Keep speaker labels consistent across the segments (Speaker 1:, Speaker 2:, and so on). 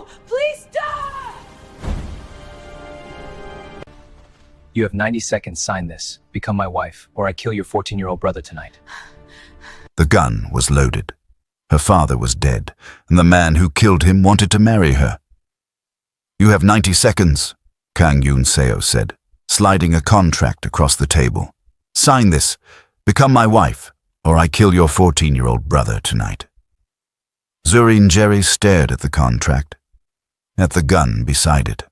Speaker 1: No! Please stop!
Speaker 2: You have 90 seconds. Sign this. Become my wife, or I kill your 14-year-old brother tonight.
Speaker 3: The gun was loaded. Her father was dead, and the man who killed him wanted to marry her. You have 90 seconds, Kang Yoon-seo said, sliding a contract across the table. Sign this. Become my wife, or I kill your 14-year-old brother tonight. Zuri and Jerry stared at the contract, at the gun beside it,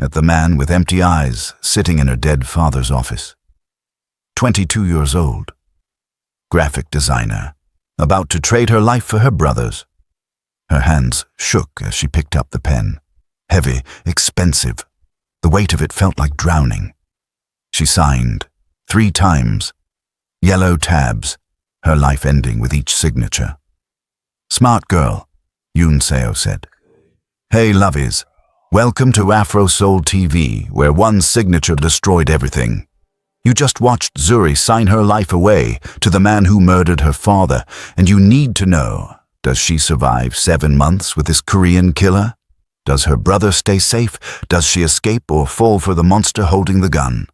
Speaker 3: at the man with empty eyes sitting in her dead father's office. 22 years old, graphic designer, about to trade her life for her brother's. Her hands shook as she picked up the pen. Heavy, expensive. The weight of it felt like drowning. She signed 3 times. Yellow tabs, her life ending with each signature. Smart girl, Yoon-seo said. Hey, lovies. Welcome to Afro-Seoul TV, where one signature destroyed everything. You just watched Zuri sign her life away to the man who murdered her father, and you need to know, does she survive 7 months with this Korean killer? Does her brother stay safe? Does she escape or fall for the monster holding the gun?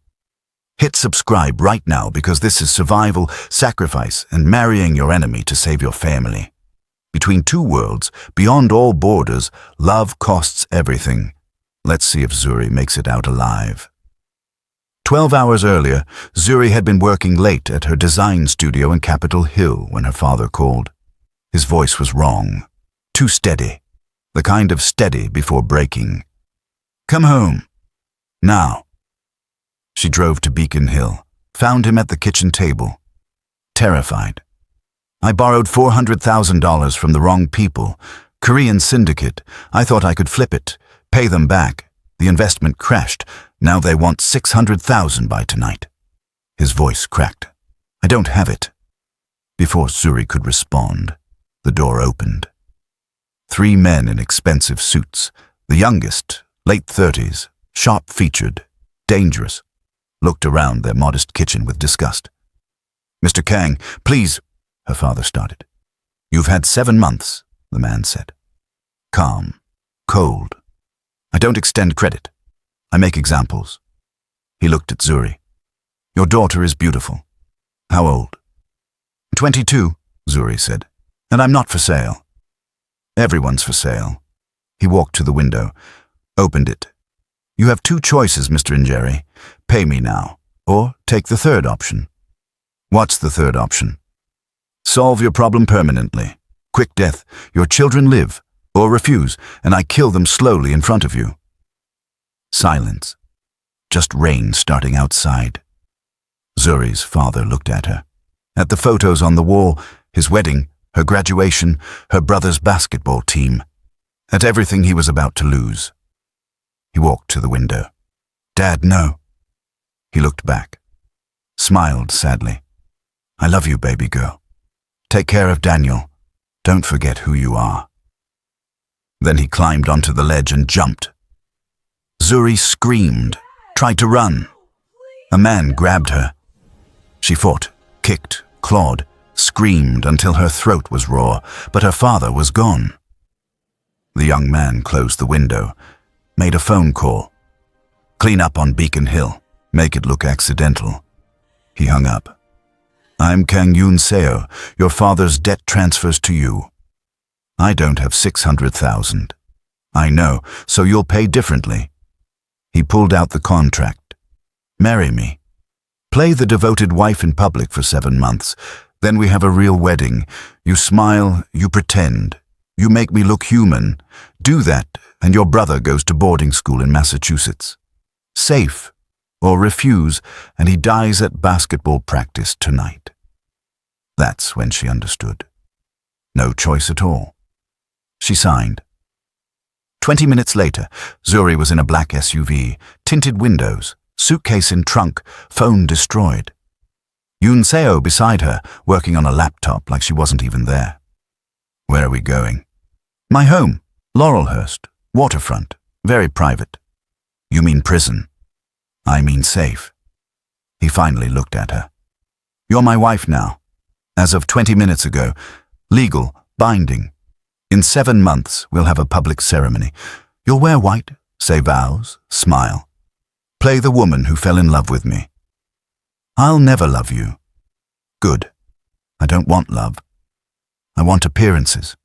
Speaker 3: Hit subscribe right now because this is survival, sacrifice, and marrying your enemy to save your family. Between 2 worlds, beyond all borders, love costs everything. Let's see if Zuri makes it out alive. 12 hours earlier, Zuri had been working late at her design studio in Capitol Hill when her father called. His voice was wrong, too steady, the kind of steady before breaking. Come home. Now. She drove to Beacon Hill, found him at the kitchen table, terrified. I borrowed $400,000 from the wrong people. Korean syndicate. I thought I could flip it, pay them back. The investment crashed. Now they want $600,000 by tonight. His voice cracked. I don't have it. Before Zuri could respond, the door opened. 3 men in expensive suits. The youngest, late 30s, sharp-featured, dangerous, looked around their modest kitchen with disgust. Mr. Kang, please, her father started. You've had 7 months, the man said. Calm, cold. I don't extend credit. I make examples. He looked at Zuri. Your daughter is beautiful. How old? 22, Zuri said. And I'm not for sale. Everyone's for sale. He walked to the window, opened it. You have 2 choices, Mr. Njeri. Pay me now, or take the 3rd option. What's the 3rd option? Solve your problem permanently. Quick death. Your children live. Or refuse, and I kill them slowly in front of you. Silence. Just rain starting outside. Zuri's father looked at her. At the photos on the wall, his wedding, her graduation, her brother's basketball team. At everything he was about to lose. He walked to the window. Dad, no. He looked back. Smiled sadly. I love you, baby girl. Take care of Daniel. Don't forget who you are. Then he climbed onto the ledge and jumped. Zuri screamed, tried to run. A man grabbed her. She fought, kicked, clawed, screamed until her throat was raw, but her father was gone. The young man closed the window, made a phone call. Clean up on Beacon Hill, make it look accidental. He hung up. I'm Kang Yoon-seo. Your father's debt transfers to you. I don't have 600,000. I know, so you'll pay differently. He pulled out the contract. Marry me. Play the devoted wife in public for 7 months. Then we have a real wedding. You smile, you pretend. You make me look human. Do that, and your brother goes to boarding school in Massachusetts. Safe. Or refuse, and he dies at basketball practice tonight. That's when she understood. No choice at all. She signed. 20 minutes later, Zuri was in a black SUV, tinted windows, suitcase in trunk, phone destroyed. Yoon-seo beside her, working on a laptop like she wasn't even there. Where are we going? My home, Laurelhurst, waterfront, very private. You mean prison? I mean safe. He finally looked at her. You're my wife now. As of 20 minutes ago. Legal, binding. In 7 months, we'll have a public ceremony. You'll wear white, say vows, smile. Play the woman who fell in love with me. I'll never love you. Good. I don't want love. I want appearances.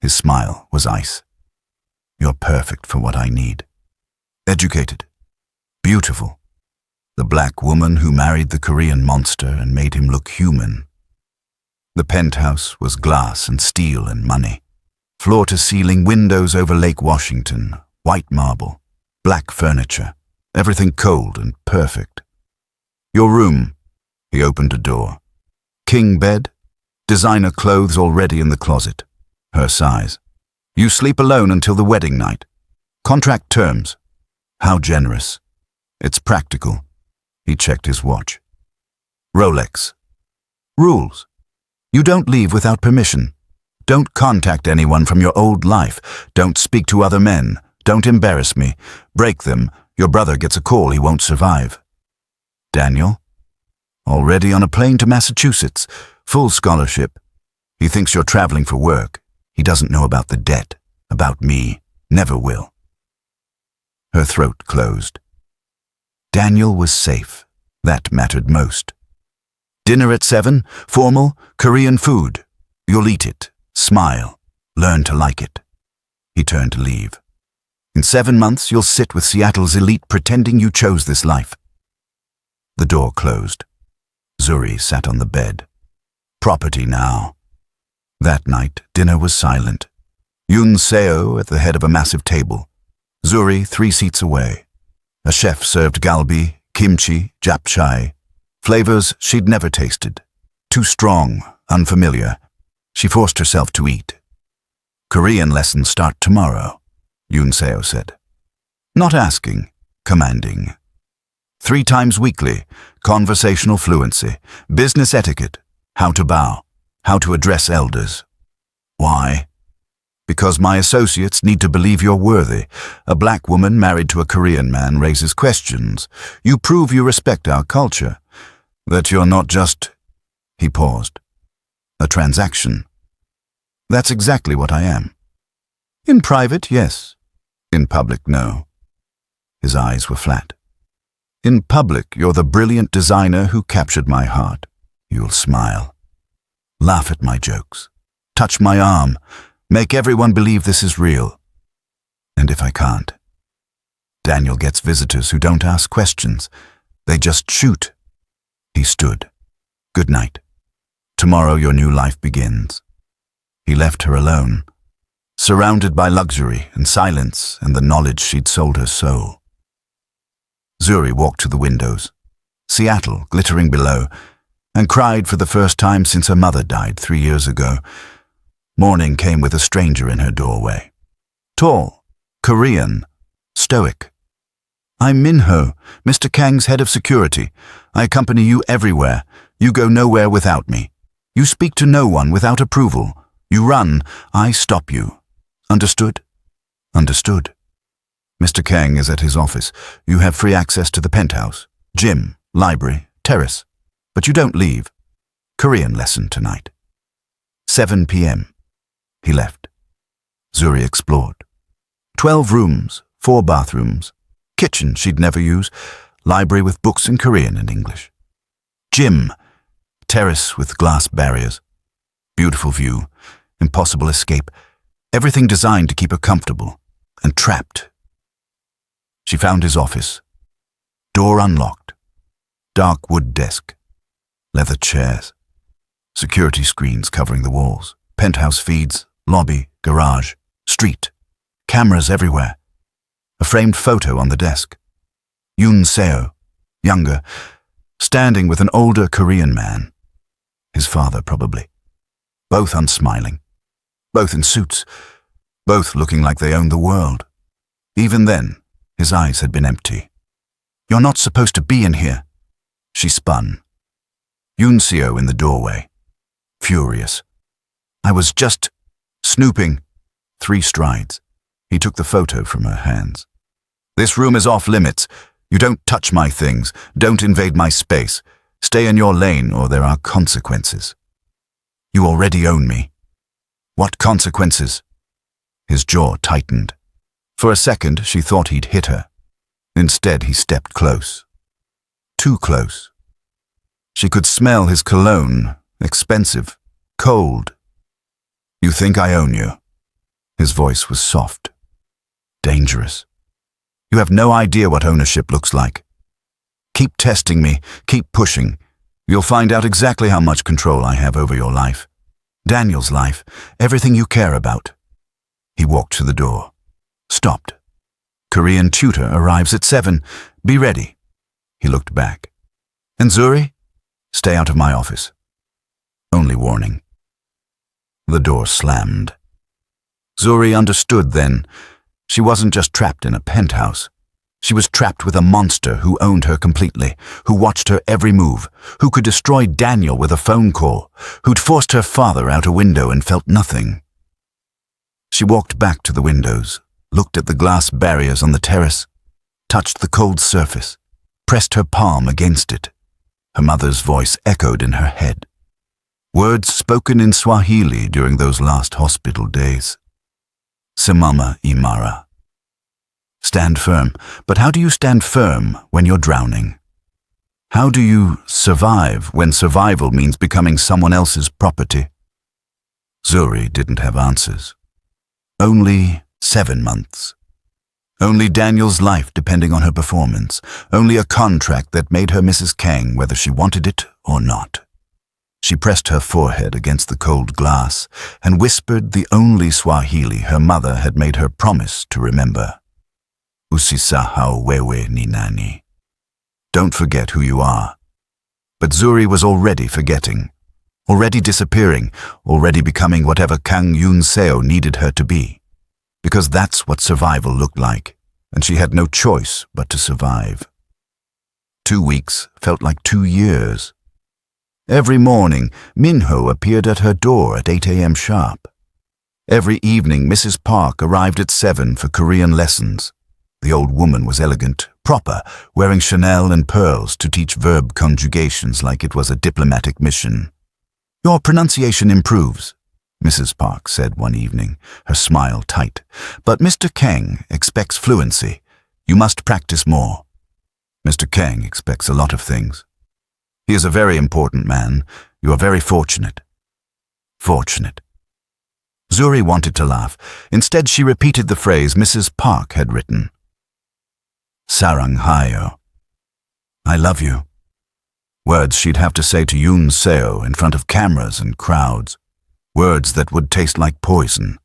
Speaker 3: His smile was ice. You're perfect for what I need. Educated. Beautiful. The black woman who married the Korean monster and made him look human. The penthouse was glass and steel and money. Floor-to-ceiling windows over Lake Washington, white marble, black furniture, everything cold and perfect. Your room. He opened a door. King bed, designer clothes already in the closet, her size. You sleep alone until the wedding night. Contract terms. How generous. It's practical. He checked his watch. Rolex. Rules. You don't leave without permission. Don't contact anyone from your old life. Don't speak to other men. Don't embarrass me. Break them. Your brother gets a call he won't survive. Daniel? Already on a plane to Massachusetts. Full scholarship. He thinks you're traveling for work. He doesn't know about the debt. About me. Never will. Her throat closed. Daniel was safe. That mattered most. Dinner at 7, formal, Korean food. You'll eat it. Smile. Learn to like it. He turned to leave. In 7 months, you'll sit with Seattle's elite pretending you chose this life. The door closed. Zuri sat on the bed. Property now. That night, dinner was silent. Yoon Seo at the head of a massive table. Zuri 3 seats away. A chef served galbi, kimchi, japchae. Flavors she'd never tasted. Too strong, unfamiliar. She forced herself to eat. Korean lessons start tomorrow, Yoon Seo said. Not asking, commanding. 3 times weekly, conversational fluency, business etiquette, how to bow, how to address elders. Why? Because my associates need to believe you're worthy. A black woman married to a Korean man raises questions. You prove you respect our culture. That you're not just... He paused. A transaction. That's exactly what I am. In private, yes. In public, no. His eyes were flat. In public, you're the brilliant designer who captured my heart. You'll smile. Laugh at my jokes. Touch my arm. Make everyone believe this is real. And if I can't? Daniel gets visitors who don't ask questions. They just shoot. He stood. Good night. Tomorrow your new life begins. He left her alone, surrounded by luxury and silence and the knowledge she'd sold her soul. Zuri walked to the windows, Seattle glittering below, and cried for the first time since her mother died 3 years ago. Morning came with a stranger in her doorway. Tall, Korean, stoic. I'm Minho, Mr. Kang's head of security. I accompany you everywhere. You go nowhere without me. You speak to no one without approval. You run, I stop you. Understood? Understood. Mr. Kang is at his office. You have free access to the penthouse, gym, library, terrace. But you don't leave. Korean lesson tonight. 7 p.m. He left. Zuri explored. 12 rooms, 4 bathrooms. Kitchen she'd never use. Library with books in Korean and English. Gym. Terrace with glass barriers. Beautiful view. Impossible escape. Everything designed to keep her comfortable and trapped. She found his office. Door unlocked. Dark wood desk. Leather chairs. Security screens covering the walls. Penthouse feeds. Lobby. Garage. Street. Cameras everywhere. A framed photo on the desk. Yoon Seo, younger, standing with an older Korean man. His father, probably. Both unsmiling. Both in suits. Both looking like they owned the world. Even then, his eyes had been empty. You're not supposed to be in here. She spun. Yoon Seo in the doorway. Furious. I was just snooping. 3 strides. He took the photo from her hands. This room is off limits. You don't touch my things. Don't invade my space. Stay in your lane or there are consequences. You already own me. What consequences? His jaw tightened. For a second, she thought he'd hit her. Instead, he stepped close. Too close. She could smell his cologne, expensive, cold. You think I own you? His voice was soft. Dangerous. You have no idea what ownership looks like. Keep testing me, keep pushing. You'll find out exactly how much control I have over your life. Daniel's life, everything you care about. He walked to the door. Stopped. Korean tutor arrives at 7. Be ready. He looked back. And Zuri? Stay out of my office. Only warning. The door slammed. Zuri understood then. She wasn't just trapped in a penthouse. She was trapped with a monster who owned her completely, who watched her every move, who could destroy Daniel with a phone call, who'd forced her father out a window and felt nothing. She walked back to the windows, looked at the glass barriers on the terrace, touched the cold surface, pressed her palm against it. Her mother's voice echoed in her head. Words spoken in Swahili during those last hospital days. Simama imara. Stand firm. But how do you stand firm when you're drowning? How do you survive when survival means becoming someone else's property? Zuri didn't have answers. Only 7 months. Only Daniel's life depending on her performance. Only a contract that made her Mrs. Kang whether she wanted it or not. She pressed her forehead against the cold glass and whispered the only Swahili her mother had made her promise to remember. Usisahau wewe ni nani. Don't forget who you are. But Zuri was already forgetting, already disappearing, already becoming whatever Kang Yoon-seo needed her to be. Because that's what survival looked like, and she had no choice but to survive. 2 weeks felt like 2 years. Every morning, Minho appeared at her door at 8 a.m. sharp. Every evening, Mrs. Park arrived at 7 for Korean lessons. The old woman was elegant, proper, wearing Chanel and pearls to teach verb conjugations like it was a diplomatic mission. Your pronunciation improves, Mrs. Park said one evening, her smile tight. But Mr. Kang expects fluency. You must practice more. Mr. Kang expects a lot of things. He is a very important man. You are very fortunate. Fortunate. Zuri wanted to laugh. Instead, she repeated the phrase Mrs. Park had written. Saranghayo. I love you. Words she'd have to say to Yoon-seo in front of cameras and crowds. Words that would taste like poison.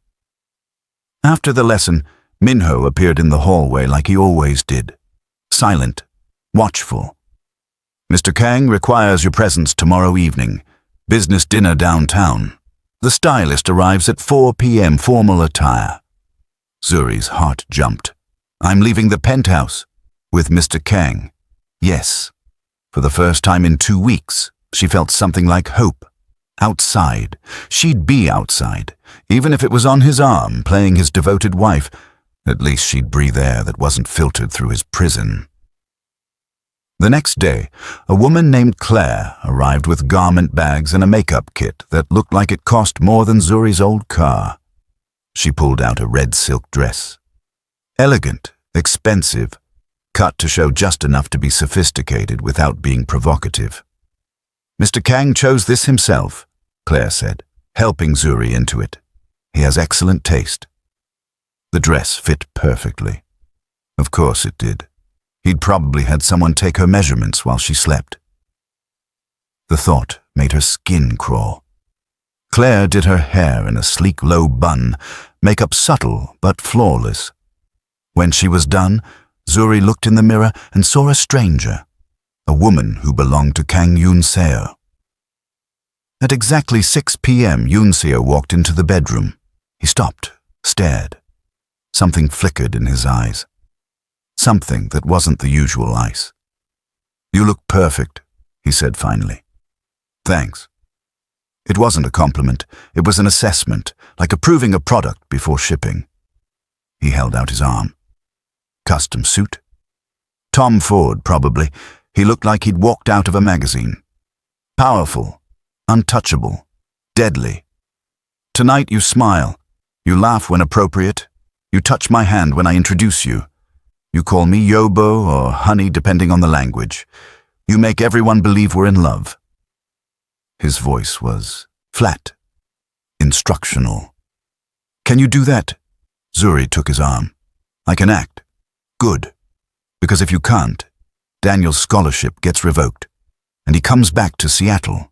Speaker 3: After the lesson, Minho appeared in the hallway like he always did. Silent, watchful. Mr. Kang requires your presence tomorrow evening. Business dinner downtown. The stylist arrives at 4 p.m. formal attire. Zuri's heart jumped. I'm leaving the penthouse. With Mr. Kang. Yes. For the first time in 2 weeks, she felt something like hope. Outside. She'd be outside. Even if it was on his arm, playing his devoted wife. At least she'd breathe air that wasn't filtered through his prison. The next day, a woman named Claire arrived with garment bags and a makeup kit that looked like it cost more than Zuri's old car. She pulled out a red silk dress. Elegant, expensive, cut to show just enough to be sophisticated without being provocative. Mr. Kang chose this himself, Claire said, helping Zuri into it. He has excellent taste. The dress fit perfectly. Of course it did. He'd probably had someone take her measurements while she slept. The thought made her skin crawl. Claire did her hair in a sleek low bun, makeup subtle but flawless. When she was done, Zuri looked in the mirror and saw a stranger, a woman who belonged to Kang Yoon-seo. At exactly 6 p.m., Yoon-seo walked into the bedroom. He stopped, stared. Something flickered in his eyes. Something that wasn't the usual ice. You look perfect, he said finally. Thanks. It wasn't a compliment. It was an assessment, like approving a product before shipping. He held out his arm. Custom suit? Tom Ford, probably. He looked like he'd walked out of a magazine. Powerful, untouchable, deadly. Tonight you smile. You laugh when appropriate. You touch my hand when I introduce you. You call me Yobo or Honey depending on the language. You make everyone believe we're in love. His voice was flat, instructional. Can you do that? Zuri took his arm. I can act. Good. Because if you can't, Daniel's scholarship gets revoked, and he comes back to Seattle,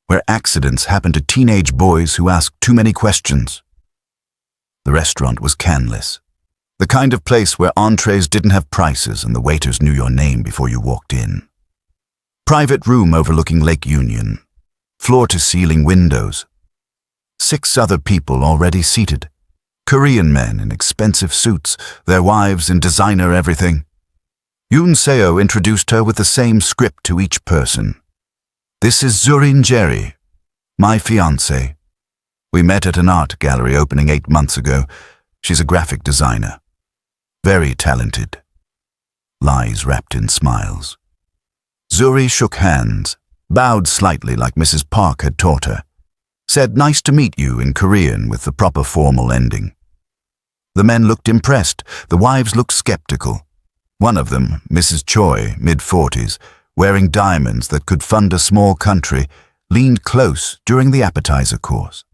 Speaker 3: where accidents happen to teenage boys who ask too many questions. The restaurant was canless, the kind of place where entrees didn't have prices and the waiters knew your name before you walked in. Private room overlooking Lake Union, floor-to-ceiling windows. 6 other people already seated. Korean men in expensive suits, their wives in designer everything. Yoon Seo introduced her with the same script to each person. This is Zurin Jerry, my fiancé. We met at an art gallery opening 8 months ago. She's a graphic designer. Very talented. Lies wrapped in smiles. Zuri shook hands, bowed slightly like Mrs. Park had taught her, said nice to meet you in Korean with the proper formal ending. The men looked impressed, the wives looked skeptical. One of them, Mrs. Choi, mid-40s, wearing diamonds that could fund a small country, leaned close during the appetizer course.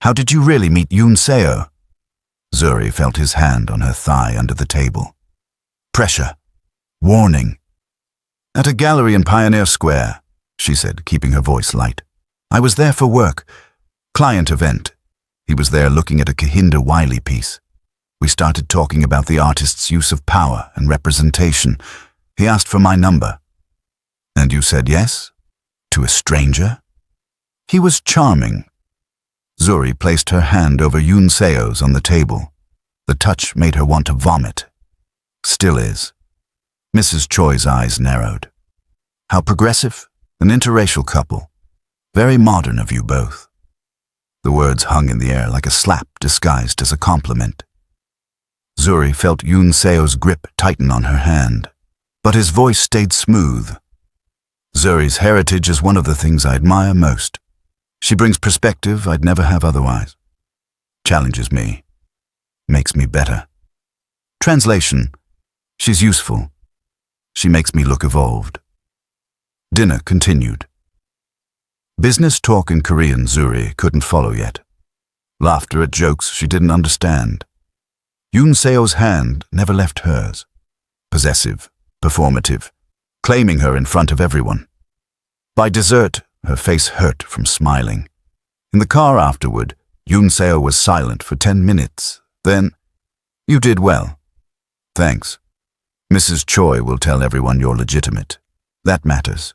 Speaker 3: How did you really meet Yoon Seo? Zuri felt his hand on her thigh under the table. Pressure. Warning. At a gallery in Pioneer Square, she said, keeping her voice light. I was there for work. Client event. He was there looking at a Kahinda Wiley piece. We started talking about the artist's use of power and representation. He asked for my number. And you said yes? To a stranger? He was charming. Zuri placed her hand over Yoon Seo's on the table. The touch made her want to vomit. Still is. Mrs. Choi's eyes narrowed. How progressive, an interracial couple. Very modern of you both. The words hung in the air like a slap disguised as a compliment. Zuri felt Yoon Seo's grip tighten on her hand, but his voice stayed smooth. Zuri's heritage is one of the things I admire most. She brings perspective I'd never have otherwise. Challenges me. Makes me better. Translation. She's useful. She makes me look evolved. Dinner continued. Business talk in Korean Zuri couldn't follow yet. Laughter at jokes she didn't understand. Yoon Seo's hand never left hers. Possessive, performative, claiming her in front of everyone. By dessert, her face hurt from smiling. In the car afterward, Yoon Seo was silent for 10 minutes. Then, you did well. Thanks. Mrs. Choi will tell everyone you're legitimate. That matters.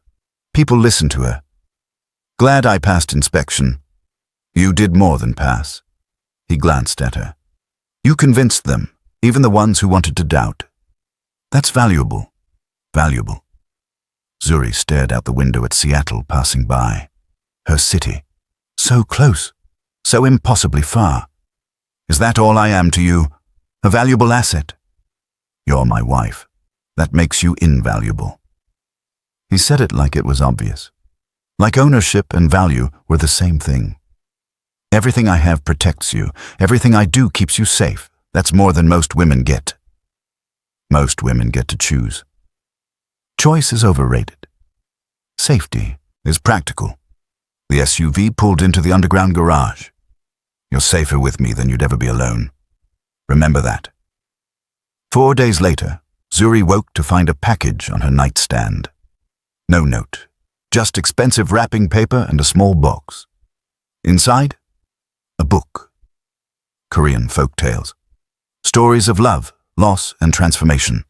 Speaker 3: People listen to her. Glad I passed inspection. You did more than pass. He glanced at her. You convinced them, even the ones who wanted to doubt. That's valuable. Valuable. Zuri stared out the window at Seattle passing by. Her city. So close. So impossibly far. Is that all I am to you? A valuable asset? You're my wife. That makes you invaluable. He said it like it was obvious. Like ownership and value were the same thing. Everything I have protects you. Everything I do keeps you safe. That's more than most women get. Most women get to choose. Choice is overrated. Safety is practical. The SUV pulled into the underground garage. You're safer with me than you'd ever be alone. Remember that. 4 days later, Zuri woke to find a package on her nightstand. No note, just expensive wrapping paper and a small box. Inside, a book. Korean folk tales. Stories of love, loss, and transformation.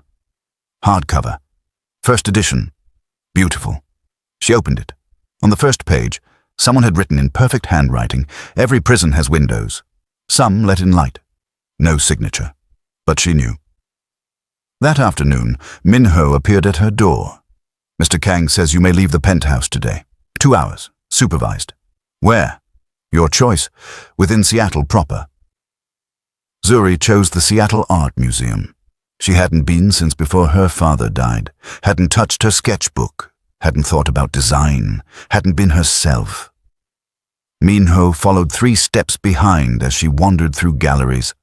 Speaker 3: Hardcover. First edition. Beautiful. She opened it. On the first page, someone had written in perfect handwriting, "Every prison has windows. Some let in light." No signature. But she knew. That afternoon, Minho appeared at her door. "Mr. Kang says you may leave the penthouse today. 2 hours. Supervised. Where? Your choice. Within Seattle proper." Zuri chose the Seattle Art Museum. She hadn't been since before her father died, hadn't touched her sketchbook, hadn't thought about design, hadn't been herself. Minho followed 3 steps behind as she wandered through galleries,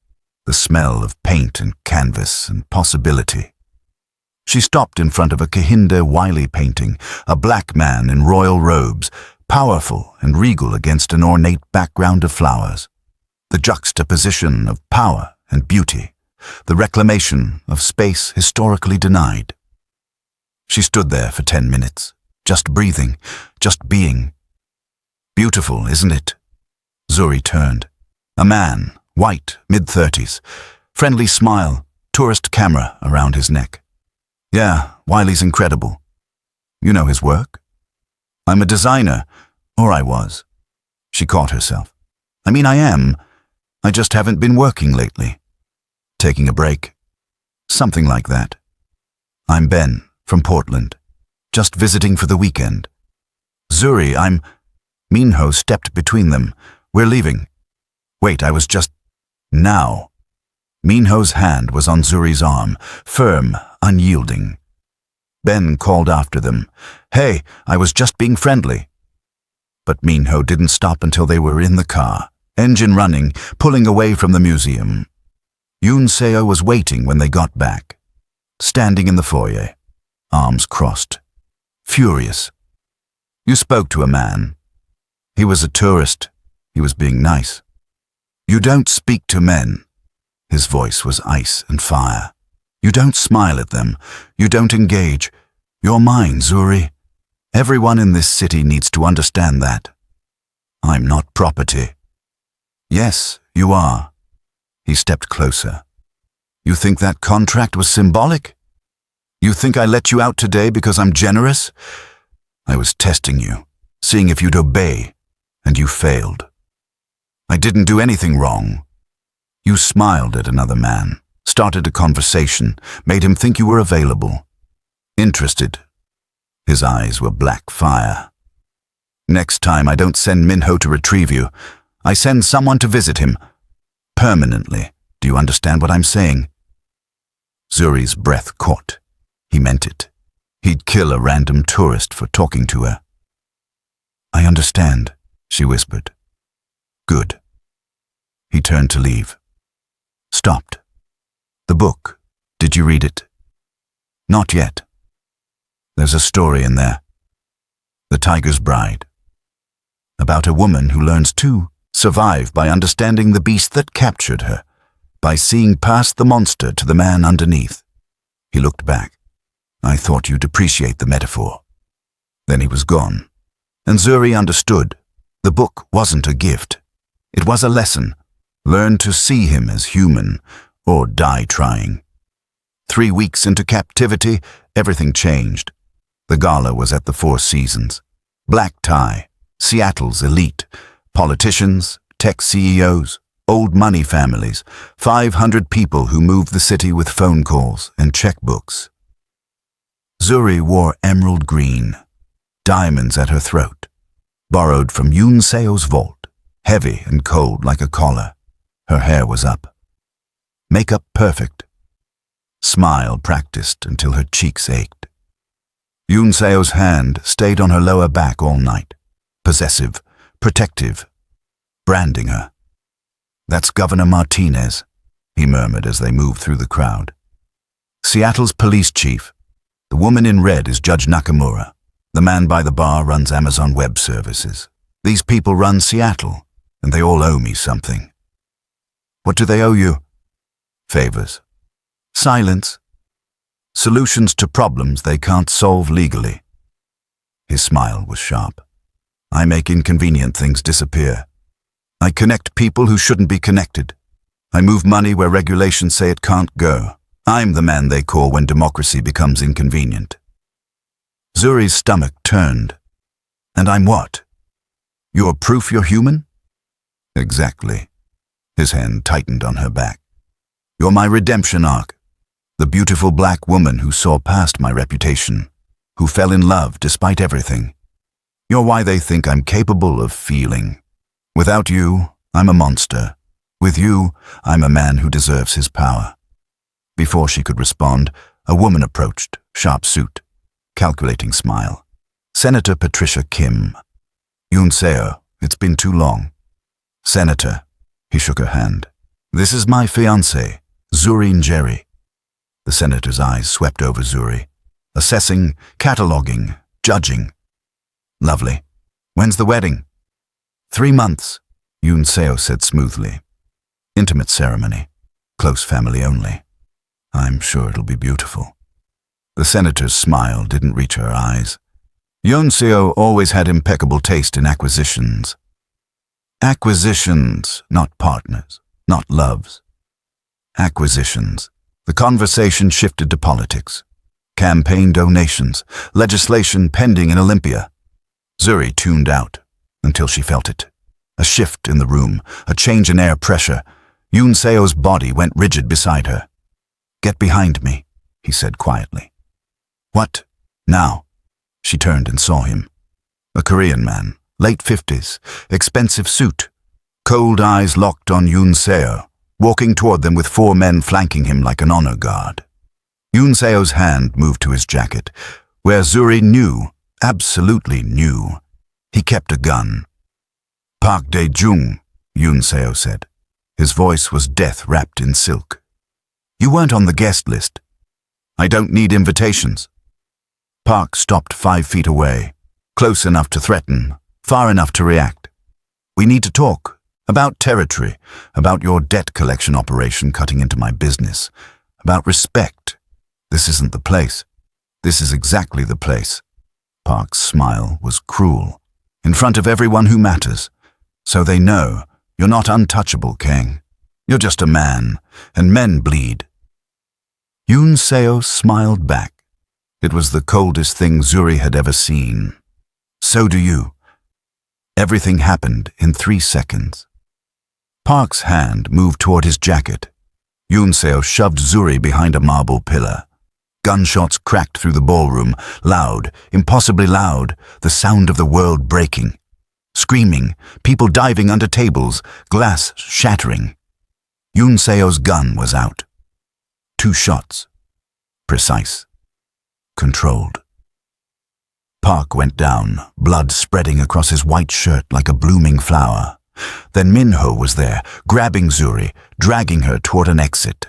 Speaker 3: the smell of paint and canvas and possibility. She stopped in front of a Kehinde Wiley painting, a black man in royal robes, powerful and regal against an ornate background of flowers. The juxtaposition of power and beauty, the reclamation of space historically denied. She stood there for 10 minutes, just breathing, just being. Beautiful, isn't it? Zuri turned. A man, white, mid-30s, friendly smile, tourist camera around his neck. Yeah, Wiley's incredible. You know his work? I'm a designer, or I was. She caught herself. I mean, I am. I just haven't been working lately. Taking a break. Something like that. I'm Ben, from Portland. Just visiting for the weekend. Zuri, I'm... Minho stepped between them. We're leaving. Wait, I was just... Now. Minho's hand was on Zuri's arm, firm, unyielding. Ben called after them. Hey, I was just being friendly. But Minho didn't stop until they were in the car, engine running, pulling away from the museum. Yoon Seo was waiting when they got back, standing in the foyer, arms crossed, furious. You spoke to a man. He was a tourist. He was being nice. You don't speak to men. His voice was ice and fire. You don't smile at them. You don't engage. You're mine, Zuri. Everyone in this city needs to understand that. I'm not property. Yes, you are. He stepped closer. You think that contract was symbolic? You think I let you out today because I'm generous? I was testing you, seeing if you'd obey, and you failed. I didn't do anything wrong. You smiled at another man, started a conversation, made him think you were available, interested. His eyes were black fire. Next time I don't send Minho to retrieve you. I send someone to visit him. Permanently. Do you understand what I'm saying? Zuri's breath caught. He meant it. He'd kill a random tourist for talking to her. I understand, she whispered. Good. He turned to leave. Stopped. The book. Did you read it? Not yet. There's a story in there. The Tiger's Bride. About a woman who learns to survive by understanding the beast that captured her, by seeing past the monster to the man underneath. He looked back. I thought you'd appreciate the metaphor. Then he was gone. And Zuri understood. The book wasn't a gift. It was a lesson. Learn to see him as human, or die trying. 3 weeks into captivity, everything changed. The gala was at the Four Seasons. Black tie, Seattle's elite, politicians, tech CEOs, old money families, 500 people who moved the city with phone calls and checkbooks. Zuri wore emerald green, diamonds at her throat, borrowed from Yoon Seo's vault, heavy and cold like a collar. Her hair was up. Makeup perfect. Smile practiced until her cheeks ached. Yoon Seo's hand stayed on her lower back all night, possessive, protective, branding her. That's Governor Martinez, he murmured as they moved through the crowd. Seattle's police chief. The woman in red is Judge Nakamura. The man by the bar runs Amazon Web Services. These people run Seattle, and they all owe me something. What do they owe you? Favors. Silence. Solutions to problems they can't solve legally. His smile was sharp. I make inconvenient things disappear. I connect people who shouldn't be connected. I move money where regulations say it can't go. I'm the man they call when democracy becomes inconvenient. Zuri's stomach turned. And I'm what? You're proof you're human? Exactly. His hand tightened on her back. You're my redemption arc. The beautiful black woman who saw past my reputation, who fell in love despite everything. You're why they think I'm capable of feeling. Without you, I'm a monster. With you, I'm a man who deserves his power. Before she could respond, a woman approached, sharp suit, calculating smile. Senator Patricia Kim. Yoon Seo, It's been too long. Senator, he shook her hand. This is my fiancée, Zuri Njeri. The senator's eyes swept over Zuri, assessing, cataloguing, judging. Lovely. When's the wedding? 3 months, Yoon Seo said smoothly. Intimate ceremony. Close family only. I'm sure it'll be beautiful. The senator's smile didn't reach her eyes. Yoon Seo always had impeccable taste in acquisitions. Acquisitions, not partners, not loves. Acquisitions. The conversation shifted to politics. Campaign donations, legislation pending in Olympia. Zuri tuned out until she felt it. A shift in the room, a change in air pressure. Yoon Seo's body went rigid beside her. Get behind me, he said quietly. What? Now? She turned and saw him. A Korean man, late 50s, expensive suit. Cold eyes locked on Yoon Seo, walking toward them with 4 men flanking him like an honor guard. Yoon Seo's hand moved to his jacket, where Zuri knew, absolutely knew, he kept a gun. Park Dae-jung, Yoon Seo said. His voice was death wrapped in silk. You weren't on the guest list. I don't need invitations. Park stopped 5 feet away, close enough to threaten, far enough to react. We need to talk. About territory, about your debt collection operation cutting into my business, about respect. This isn't the place. This is exactly the place. Park's smile was cruel. In front of everyone who matters. So they know you're not untouchable, Kang. You're just a man, and men bleed. Yoon Seo smiled back. It was the coldest thing Zuri had ever seen. So do you. Everything happened in 3 seconds. Park's hand moved toward his jacket. Yoon Seo shoved Zuri behind a marble pillar. Gunshots cracked through the ballroom, loud, impossibly loud, the sound of the world breaking. Screaming, people diving under tables, glass shattering. Yoon Seo's gun was out. 2 shots. Precise. Controlled. Park went down, blood spreading across his white shirt like a blooming flower. Then Minho was there, grabbing Zuri, dragging her toward an exit.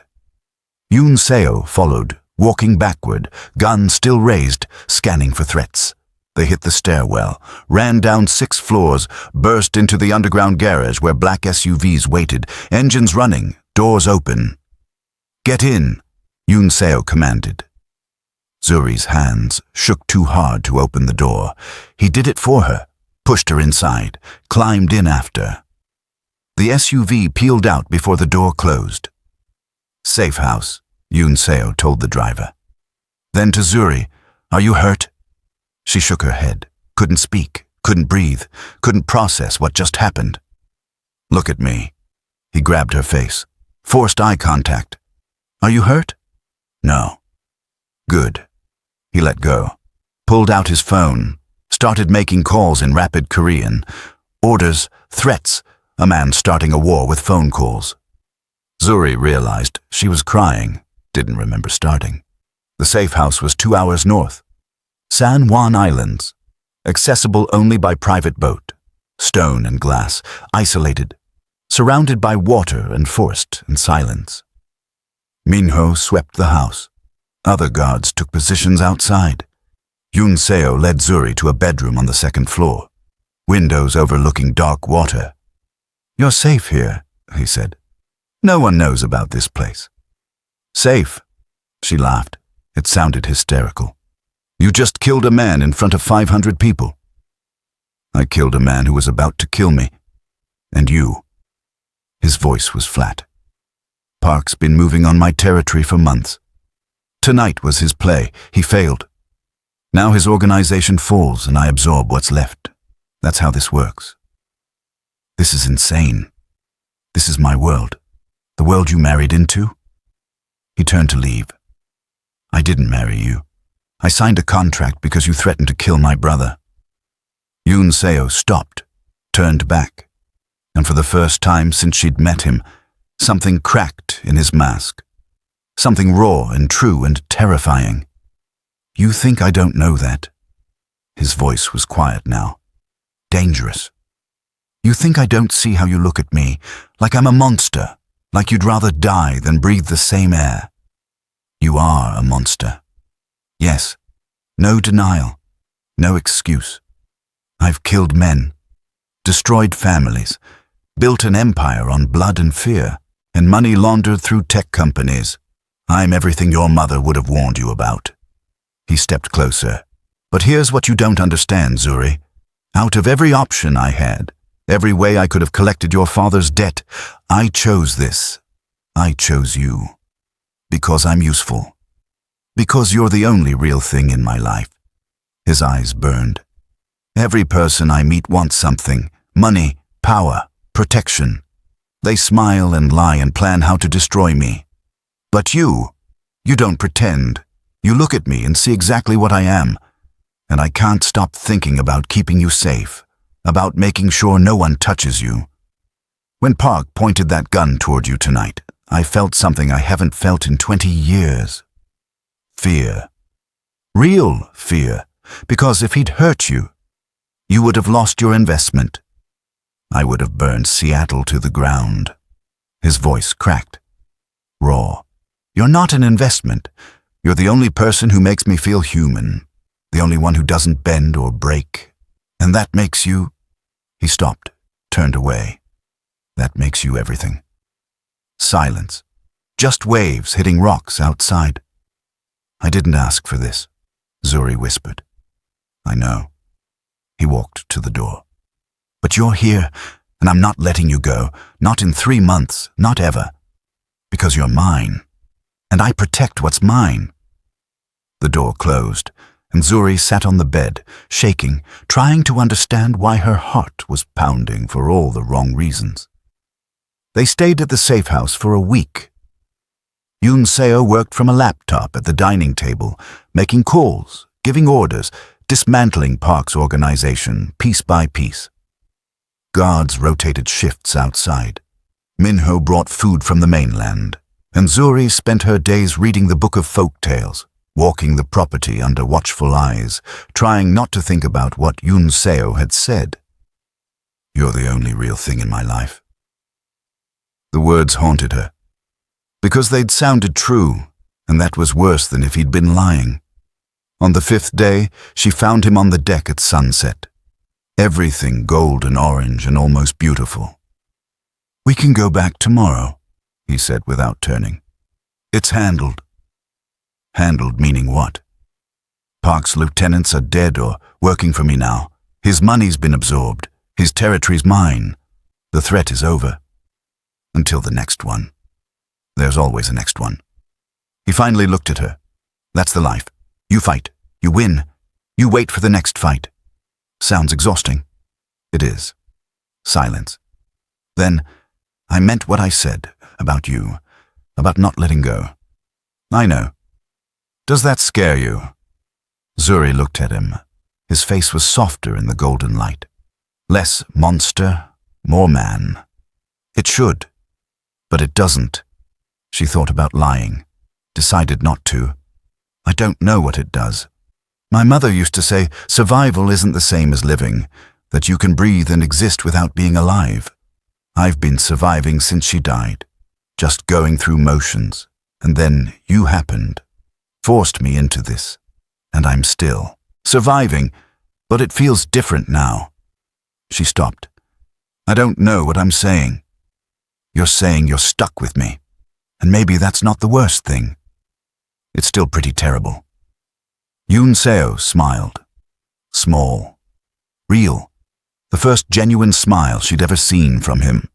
Speaker 3: Yoon Seo followed, walking backward, gun still raised, scanning for threats. They hit the stairwell, ran down 6 floors, burst into the underground garage where black SUVs waited, engines running, doors open. Get in, Yoon Seo commanded. Zuri's hands shook too hard to open the door. He did it for her, pushed her inside, climbed in after. The SUV peeled out before the door closed. Safe house, Yoon Seo told the driver. Then to Zuri, are you hurt? She shook her head, couldn't speak, couldn't breathe, couldn't process what just happened. Look at me. He grabbed her face, forced eye contact. Are you hurt? No. Good. He let go, pulled out his phone, started making calls in rapid Korean. Orders, threats, a man starting a war with phone calls. Zuri realized she was crying, didn't remember starting. The safe house was 2 hours north. San Juan Islands, accessible only by private boat, stone and glass, isolated, surrounded by water and forest and silence. Minho swept the house. Other guards took positions outside. Yoon Seo led Zuri to a bedroom on the 2nd floor, windows overlooking dark water. You're safe here, he said. No one knows about this place. Safe, she laughed. It sounded hysterical. You just killed a man in front of 500 people. I killed a man who was about to kill me. And you. His voice was flat. Park's been moving on my territory for months. Tonight was his play. He failed. Now his organization falls and I absorb what's left. That's how this works. This is insane. This is my world. The world you married into? He turned to leave. I didn't marry you. I signed a contract because you threatened to kill my brother. Yoon Seo stopped, turned back, and for the first time since she'd met him, something cracked in his mask. Something raw and true and terrifying. You think I don't know that? His voice was quiet now. Dangerous. You think I don't see how you look at me, like I'm a monster, like you'd rather die than breathe the same air. You are a monster. Yes, no denial, no excuse. I've killed men, destroyed families, built an empire on blood and fear, and money laundered through tech companies. I'm everything your mother would have warned you about. He stepped closer. But here's what you don't understand, Zuri. Out of every option I had, every way I could have collected your father's debt, I chose this. I chose you. Because I'm useful. Because you're the only real thing in my life. His eyes burned. Every person I meet wants something. Money, power, protection. They smile and lie and plan how to destroy me. But you don't pretend. You look at me and see exactly what I am. And I can't stop thinking about keeping you safe, about making sure no one touches you. When Park pointed that gun toward you tonight, I felt something I haven't felt in 20 years. Fear. Real fear. Because if he'd hurt you, you would have lost your investment. I would have burned Seattle to the ground. His voice cracked. Raw. You're not an investment. You're the only person who makes me feel human. The only one who doesn't bend or break. And that makes you... He stopped, turned away. That makes you everything. Silence. Just waves hitting rocks outside. I didn't ask for this, Zuri whispered. I know. He walked to the door. But you're here, and I'm not letting you go. Not in 3 months, not ever. Because you're mine. And I protect what's mine. The door closed, and Zuri sat on the bed, shaking, trying to understand why her heart was pounding for all the wrong reasons. They stayed at the safe house for a week. Yoon Seo worked from a laptop at the dining table, making calls, giving orders, dismantling Park's organization piece by piece. Guards rotated shifts outside. Minho brought food from the mainland, and Zuri spent her days reading the book of folk tales, walking the property under watchful eyes, trying not to think about what Yoon Seo had said. You're the only real thing in my life. The words haunted her, because they'd sounded true, and that was worse than if he'd been lying. On the 5th day, she found him on the deck at sunset. Everything gold and orange and almost beautiful. We can go back tomorrow, he said without turning. It's handled. Handled meaning what? Park's lieutenants are dead or working for me now. His money's been absorbed. His territory's mine. The threat is over. Until the next one. There's always a next one. He finally looked at her. That's the life. You fight. You win. You wait for the next fight. Sounds exhausting. It is. Silence. Then, I meant what I said about you, about not letting go. I know. Does that scare you? Zuri looked at him. His face was softer in the golden light. Less monster, more man. It should. But it doesn't. She thought about lying. Decided not to. I don't know what it does. My mother used to say, survival isn't the same as living, that you can breathe and exist without being alive. I've been surviving since she died, just going through motions, and then you happened, forced me into this, and I'm still surviving, but it feels different now. She stopped. I don't know what I'm saying. You're saying you're stuck with me, and maybe that's not the worst thing. It's still pretty terrible. Yoon Seo smiled. Small. Real. The first genuine smile she'd ever seen from him.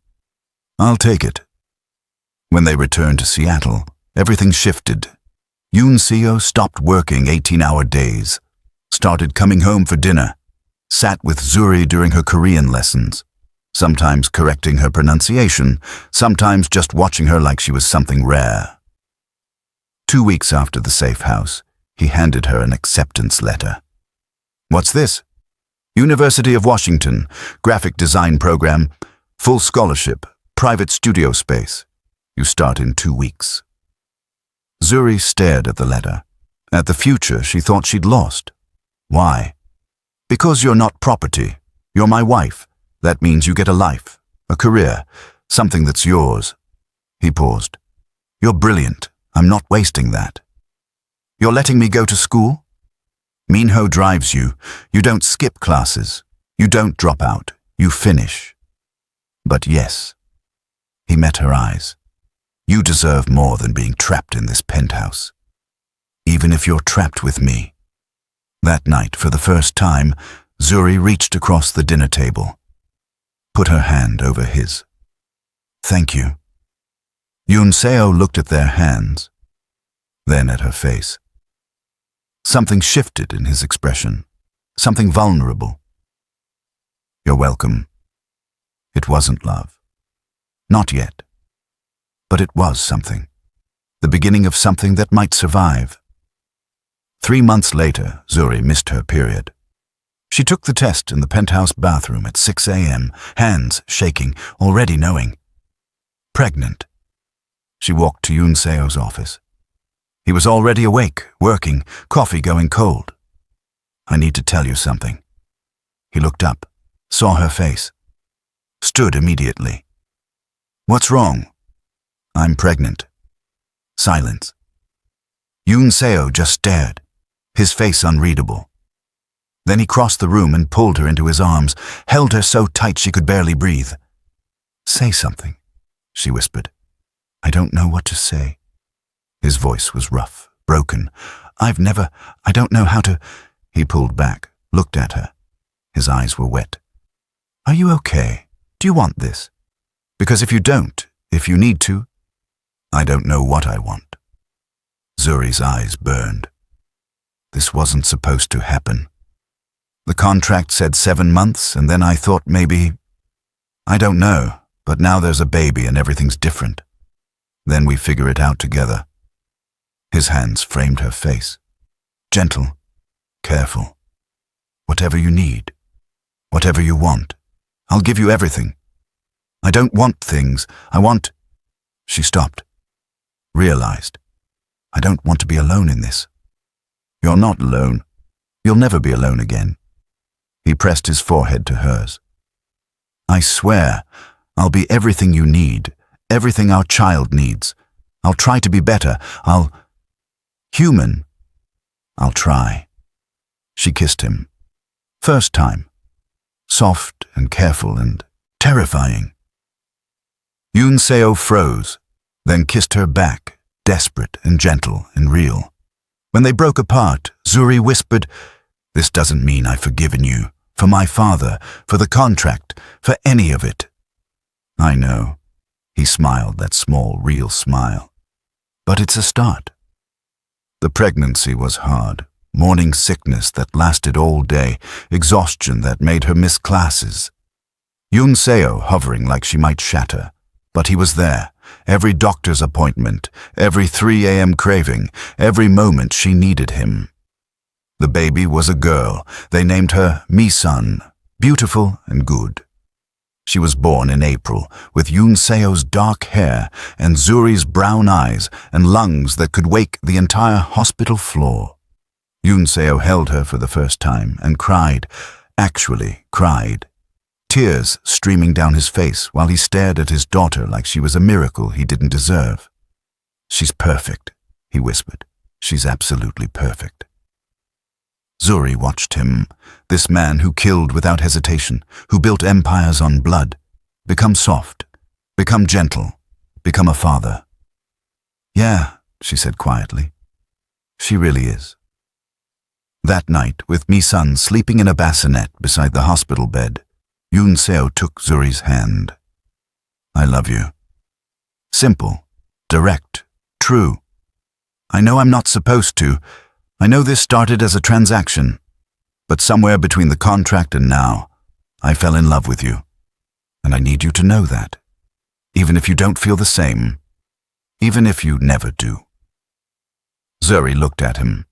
Speaker 3: I'll take it. When they returned to Seattle, everything shifted. Yoon Seo stopped working 18-hour days, started coming home for dinner, sat with Zuri during her Korean lessons, sometimes correcting her pronunciation, sometimes just watching her like she was something rare. 2 weeks after the safe house, he handed her an acceptance letter. What's this? University of Washington, graphic design program, full scholarship, private studio space. You start in 2 weeks. Zuri stared at the letter. At the future she thought she'd lost. Why? Because you're not property. You're my wife. That means you get a life, a career, something that's yours. He paused. You're brilliant. I'm not wasting that. You're letting me go to school? Minho drives you. You don't skip classes. You don't drop out. You finish. But yes. He met her eyes. You deserve more than being trapped in this penthouse. Even if you're trapped with me. That night, for the first time, Zuri reached across the dinner table. Put her hand over his. Thank you. Yunseo looked at their hands, then at her face. Something shifted in his expression, something vulnerable. You're welcome. It wasn't love. Not yet. But it was something. The beginning of something that might survive. 3 months later, Zuri missed her period. She took the test in the penthouse bathroom at 6 a.m., hands shaking, already knowing. Pregnant. She walked to Yunseo's office. He was already awake, working, coffee going cold. I need to tell you something. He looked up, saw her face. Stood immediately. What's wrong? I'm pregnant. Silence. Yunseo just stared, his face unreadable. Then he crossed the room and pulled her into his arms, held her so tight she could barely breathe. Say something, she whispered. I don't know what to say. His voice was rough, broken. I don't know how to... He pulled back, looked at her. His eyes were wet. Are you okay? Do you want this? Because if you don't, if you need to, I don't know what I want. Zuri's eyes burned. This wasn't supposed to happen. The contract said 7 months, and then I thought maybe... I don't know, but now there's a baby and everything's different. Then we figure it out together. His hands framed her face. Gentle, careful. Whatever you need, whatever you want, I'll give you everything. I don't want things, I want... She stopped. Realized. I don't want to be alone in this. You're not alone. You'll never be alone again. He pressed his forehead to hers. I swear, I'll be everything you need, everything our child needs. I'll try to be better. Human. I'll try. She kissed him. First time. Soft and careful and terrifying. Yunseo froze, then kissed her back, desperate and gentle and real. When they broke apart, Zuri whispered, This doesn't mean I've forgiven you, for my father, for the contract, for any of it. I know. He smiled, that small, real smile. But it's a start. The pregnancy was hard, morning sickness that lasted all day, exhaustion that made her miss classes. Yunseo hovering like she might shatter, but he was there, every doctor's appointment, every 3 a.m. craving, every moment she needed him. The baby was a girl. They named her Mi-sun, beautiful and good. She was born in April, with Yunseo's dark hair and Zuri's brown eyes and lungs that could wake the entire hospital floor. Yunseo held her for the first time and cried, actually cried. Tears streaming down his face while he stared at his daughter like she was a miracle he didn't deserve. She's perfect, he whispered. She's absolutely perfect. Zuri watched him, this man who killed without hesitation, who built empires on blood, become soft, become gentle, become a father. Yeah, she said quietly. She really is. That night, with Mi-sun sleeping in a bassinet beside the hospital bed, Yunseo took Zuri's hand. I love you. Simple, direct, true. I know I'm not supposed to. I know this started as a transaction, but somewhere between the contract and now, I fell in love with you. And I need you to know that, even if you don't feel the same, even if you never do. Zuri looked at him.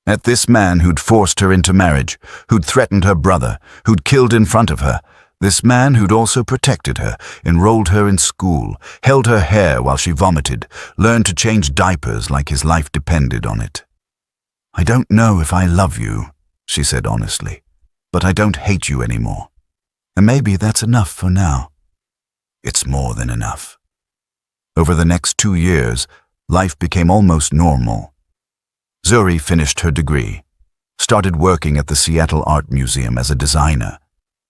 Speaker 3: At this man who'd forced her into marriage, who'd threatened her brother, who'd killed in front of her, this man who'd also protected her, enrolled her in school, held her hair while she vomited, learned to change diapers like his life depended on it. I don't know if I love you, she said honestly, but I don't hate you anymore. And maybe that's enough for now. It's more than enough. Over the next 2 years, life became almost normal. Zuri finished her degree, started working at the Seattle Art Museum as a designer,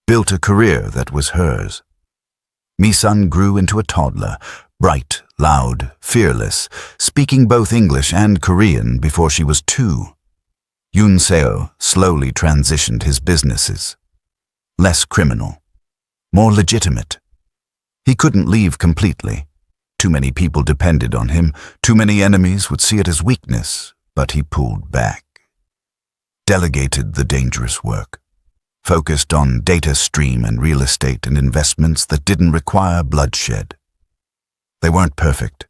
Speaker 3: built a career that was hers. Mi-sun grew into a toddler, bright, loud, fearless, speaking both English and Korean before she was 2. Yoon-seo slowly transitioned his businesses. Less criminal, more legitimate. He couldn't leave completely. Too many people depended on him, too many enemies would see it as weakness, but he pulled back. Delegated the dangerous work. Focused on data stream and real estate and investments that didn't require bloodshed. They weren't perfect.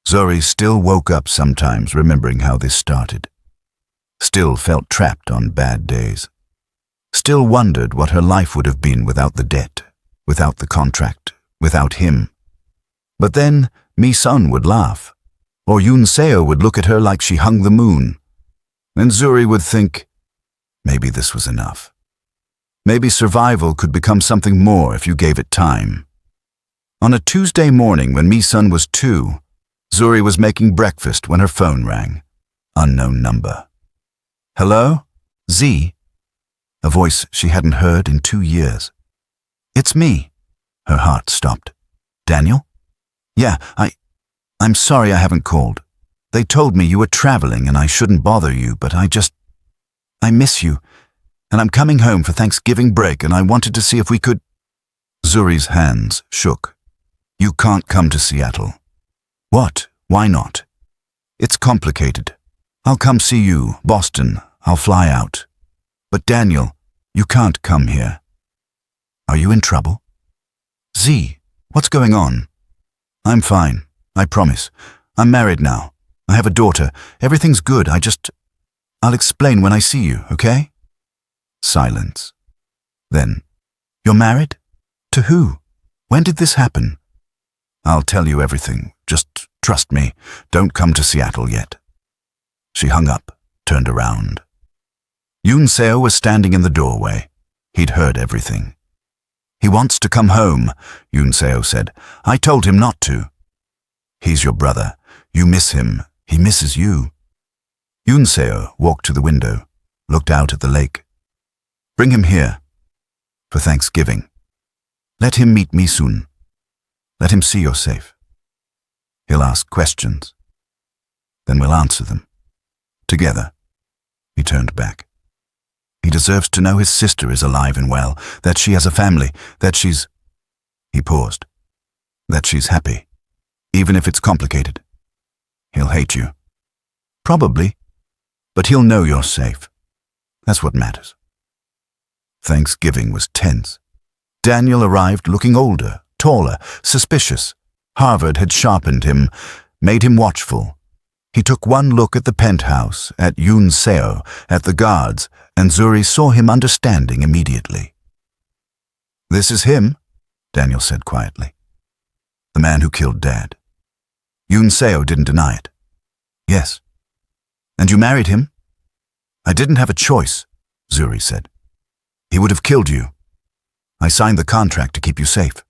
Speaker 3: Zuri still woke up sometimes remembering how this started. Still felt trapped on bad days. Still wondered what her life would have been without the debt, without the contract, without him. But then Mi-sun would laugh, or Yoon-seo would look at her like she hung the moon. And Zuri would think, maybe this was enough. Maybe survival could become something more if you gave it time. On a Tuesday morning when Mi-sun was 2, Zuri was making breakfast when her phone rang. Unknown number. Hello? Z? A voice she hadn't heard in 2 years. It's me. Her heart stopped. Daniel? Yeah, I'm sorry I haven't called. They told me you were traveling and I shouldn't bother you, but I miss you. And I'm coming home for Thanksgiving break and I wanted to see if we could... Zuri's hands shook. You can't come to Seattle. What? Why not? It's complicated. I'll come see you, Boston. I'll fly out. But Daniel, you can't come here. Are you in trouble? Z, what's going on? I'm fine, I promise. I'm married now. I have a daughter. Everything's good. I'll explain when I see you, okay? Silence. Then, you're married? To who? When did this happen? I'll tell you everything. Just trust me. Don't come to Seattle yet. She hung up, turned around. Yoon-seo was standing in the doorway. He'd heard everything. He wants to come home, Yoon-seo said. I told him not to. He's your brother. You miss him. He misses you. Yoon-seo walked to the window, looked out at the lake. Bring him here. For Thanksgiving. Let him meet me soon. Let him see you're safe. He'll ask questions. Then we'll answer them. Together. He turned back. He deserves to know his sister is alive and well, that she has a family, that she's... He paused. That she's happy, even if it's complicated. He'll hate you. Probably. But he'll know you're safe. That's what matters. Thanksgiving was tense. Daniel arrived looking older, taller, suspicious. Harvard had sharpened him, made him watchful. He took one look at the penthouse, at Yoon-seo, at the guards, and Zuri saw him understanding immediately. This is him, Daniel said quietly. The man who killed Dad. Yoon-seo didn't deny it. Yes. And you married him? I didn't have a choice, Zuri said. He would have killed you. I signed the contract to keep you safe.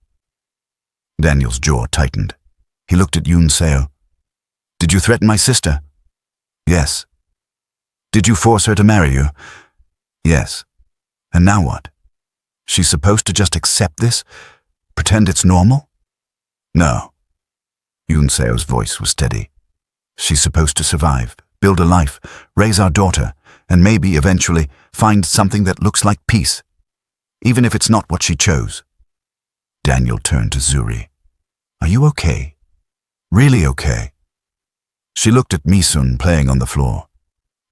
Speaker 3: Daniel's jaw tightened. He looked at Yoon-seo. Did you threaten my sister? Yes. Did you force her to marry you? Yes. And now what? She's supposed to just accept this? Pretend it's normal? No. Yoon-seo's voice was steady. She's supposed to survive, build a life, raise our daughter, and maybe eventually find something that looks like peace, even if it's not what she chose. Daniel turned to Zuri. Are you okay? Really okay? She looked at Mi-sun playing on the floor,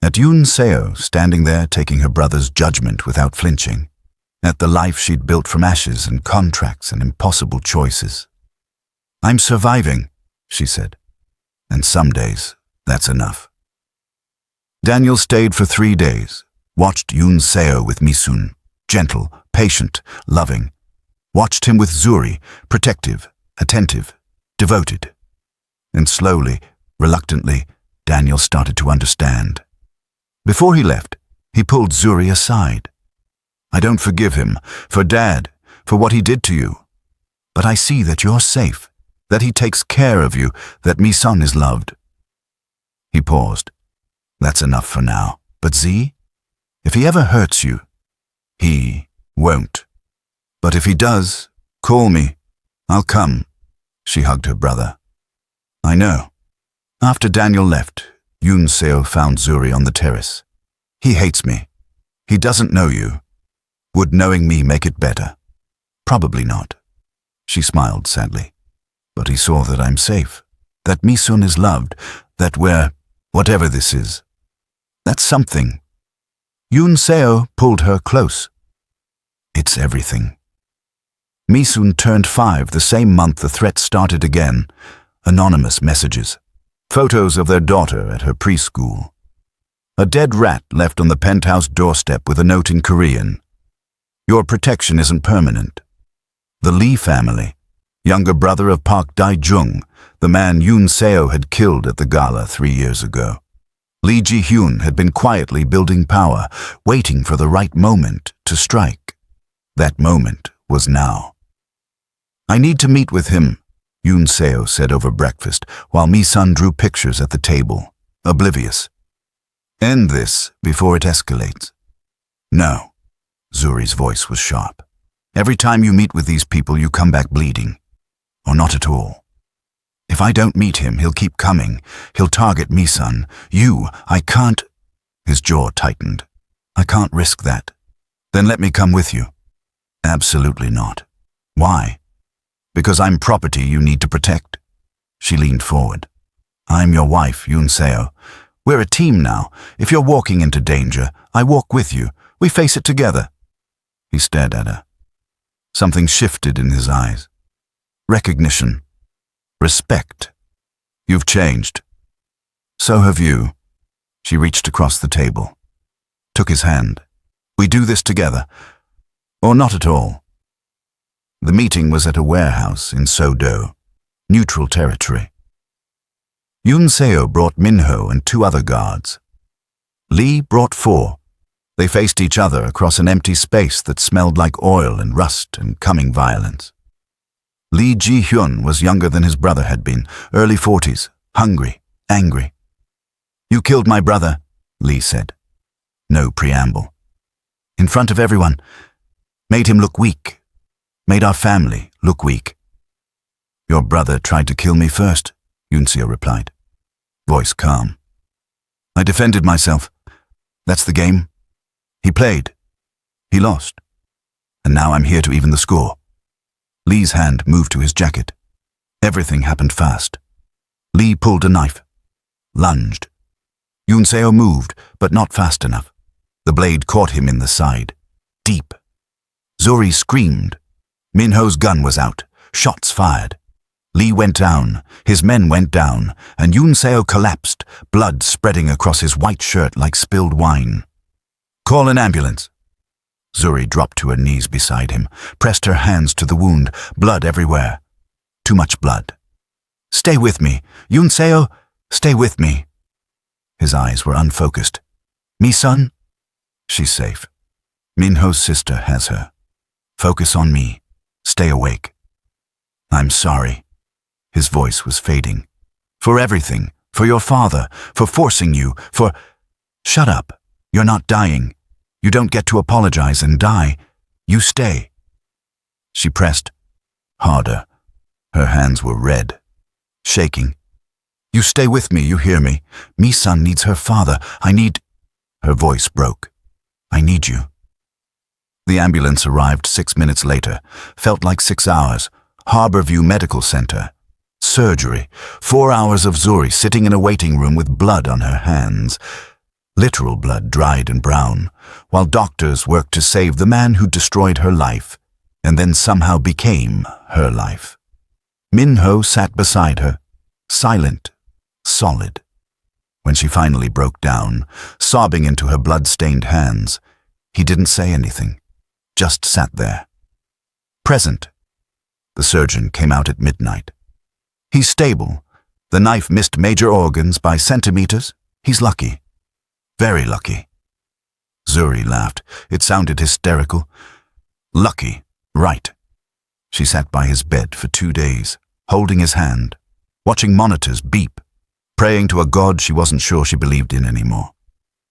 Speaker 3: at Yoon-seo standing there taking her brother's judgment without flinching, at the life she'd built from ashes and contracts and impossible choices. I'm surviving, she said, and some days that's enough. Daniel stayed for 3 days, watched Yoon-seo with Mi-sun, gentle, patient, loving, watched him with Zuri, protective, attentive, devoted. And slowly, reluctantly, Daniel started to understand. Before he left, he pulled Zuri aside. I don't forgive him, for Dad, for what he did to you. But I see that you're safe, that he takes care of you, that me son is loved. He paused. That's enough for now. But Z? If he ever hurts you, he won't. But if he does, call me. I'll come. She hugged her brother. I know. After Daniel left, Yoon Seo found Zuri on the terrace. He hates me. He doesn't know you. Would knowing me make it better? Probably not. She smiled sadly. But he saw that I'm safe, that Mi-sun is loved, that we're, whatever this is. That's something. Yoon Seo pulled her close. It's everything. Mi-sun turned 5 the same month the threat started again. Anonymous messages. Photos of their daughter at her preschool. A dead rat left on the penthouse doorstep with a note in Korean. Your protection isn't permanent. The Lee family, younger brother of Park Dae-jung, the man Yoon Seo had killed at the gala 3 years ago. Lee Ji-hyun had been quietly building power, waiting for the right moment to strike. That moment was now. I need to meet with him, Yoon Seo said over breakfast, while Mi-sun drew pictures at the table, oblivious. End this before it escalates. No. Zuri's voice was sharp. Every time you meet with these people, you come back bleeding. Or not at all. If I don't meet him, he'll keep coming. He'll target Mi-sun. You, I can't... His jaw tightened. I can't risk that. Then let me come with you. Absolutely not. Why? Because I'm property you need to protect. She leaned forward. I'm your wife, Yoon Seo. We're a team now. If you're walking into danger, I walk with you. We face it together. He stared at her. Something shifted in his eyes. Recognition. Respect. You've changed. So have you. She reached across the table. Took his hand. We do this together. Or not at all. The meeting was at a warehouse in So-do, neutral territory. Yoon Seo brought Min-ho and 2 other guards. Lee brought 4. They faced each other across an empty space that smelled like oil and rust and coming violence. Lee Ji-hyun was younger than his brother had been, early 40s, hungry, angry. You killed my brother, Lee said. No preamble. In front of everyone. Made him look weak. Made our family look weak. Your brother tried to kill me first, Yoon Seo replied. Voice calm. I defended myself. That's the game. He played. He lost. And now I'm here to even the score. Lee's hand moved to his jacket. Everything happened fast. Lee pulled a knife. Lunged. Yoon Seo moved, but not fast enough. The blade caught him in the side. Deep. Zuri screamed. Min-ho's gun was out. Shots fired. Lee went down, his men went down, and Yoon Seo collapsed, blood spreading across his white shirt like spilled wine. Call an ambulance. Zuri dropped to her knees beside him, pressed her hands to the wound, blood everywhere. Too much blood. Stay with me. Yoon Seo, stay with me. His eyes were unfocused. Mi-sun? She's safe. Min-ho's sister has her. Focus on me. Stay awake. I'm sorry. His voice was fading. For everything. For your father. For forcing you. For... Shut up. You're not dying. You don't get to apologize and die. You stay. She pressed. Harder. Her hands were red. Shaking. You stay with me, you hear me. Mi-sun needs her father. I need... Her voice broke. I need you. The ambulance arrived 6 minutes later. Felt like 6 hours. Harborview Medical Center. Surgery. 4 hours of Zuri sitting in a waiting room with blood on her hands. Literal blood, dried and brown, while doctors worked to save the man who destroyed her life, and then somehow became her life. Min-ho sat beside her, silent, solid. When she finally broke down, sobbing into her blood-stained hands, he didn't say anything, just sat there. Present. The surgeon came out at midnight. He's stable. The knife missed major organs by centimeters. He's lucky. Very lucky. Zuri laughed. It sounded hysterical. Lucky, right. She sat by his bed for 2 days, holding his hand, watching monitors beep, praying to a god she wasn't sure she believed in anymore.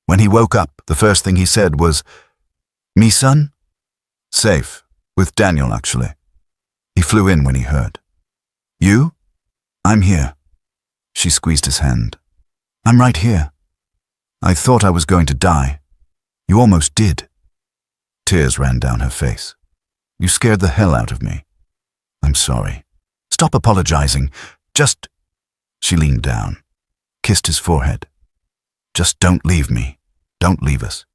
Speaker 3: When he woke up, the first thing he said was, "Me son?" "Safe. With Daniel, actually." He flew in when he heard. "You?" "I'm here." She squeezed his hand. "I'm right here. I thought I was going to die. You almost did." Tears ran down her face. "You scared the hell out of me." "I'm sorry." "Stop apologizing. Just..." She leaned down, kissed his forehead. "Just don't leave me. Don't leave us.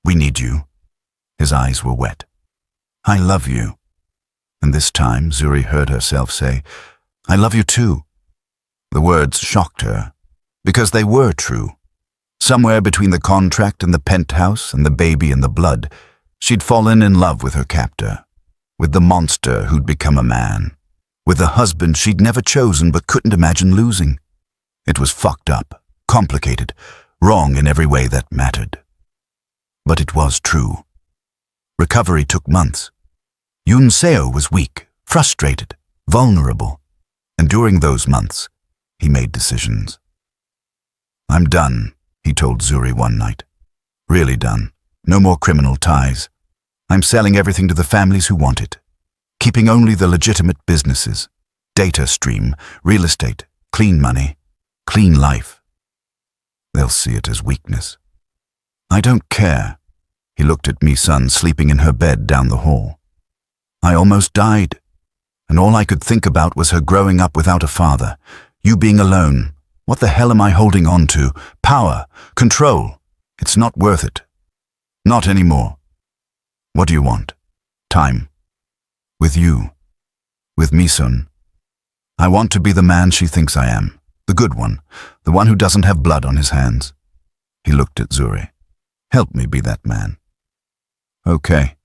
Speaker 3: We need you." His eyes were wet. "I love you." And this time Zuri heard herself say, "I love you too." The words shocked her, because they were true. Somewhere between the contract and the penthouse and the baby and the blood, she'd fallen in love with her captor, with the monster who'd become a man, with the husband she'd never chosen but couldn't imagine losing. It was fucked up, complicated, wrong in every way that mattered. But it was true. Recovery took months. Yoon Seo was weak, frustrated, vulnerable, and during those months, he made decisions. "I'm done," he told Zuri one night. "Really done. No more criminal ties. I'm selling everything to the families who want it, keeping only the legitimate businesses, data stream, real estate, clean money, clean life. They'll see it as weakness." "I don't care." He looked at me son sleeping in her bed down the hall. "I almost died, and all I could think about was her growing up without a father, you being alone. What the hell am I holding on to? Power, control. It's not worth it. Not anymore. What do you want? Time. With you. With me, son. I want to be the man she thinks I am. The good one. The one who doesn't have blood on his hands." He looked at Zuri. "Help me be that man." "Okay."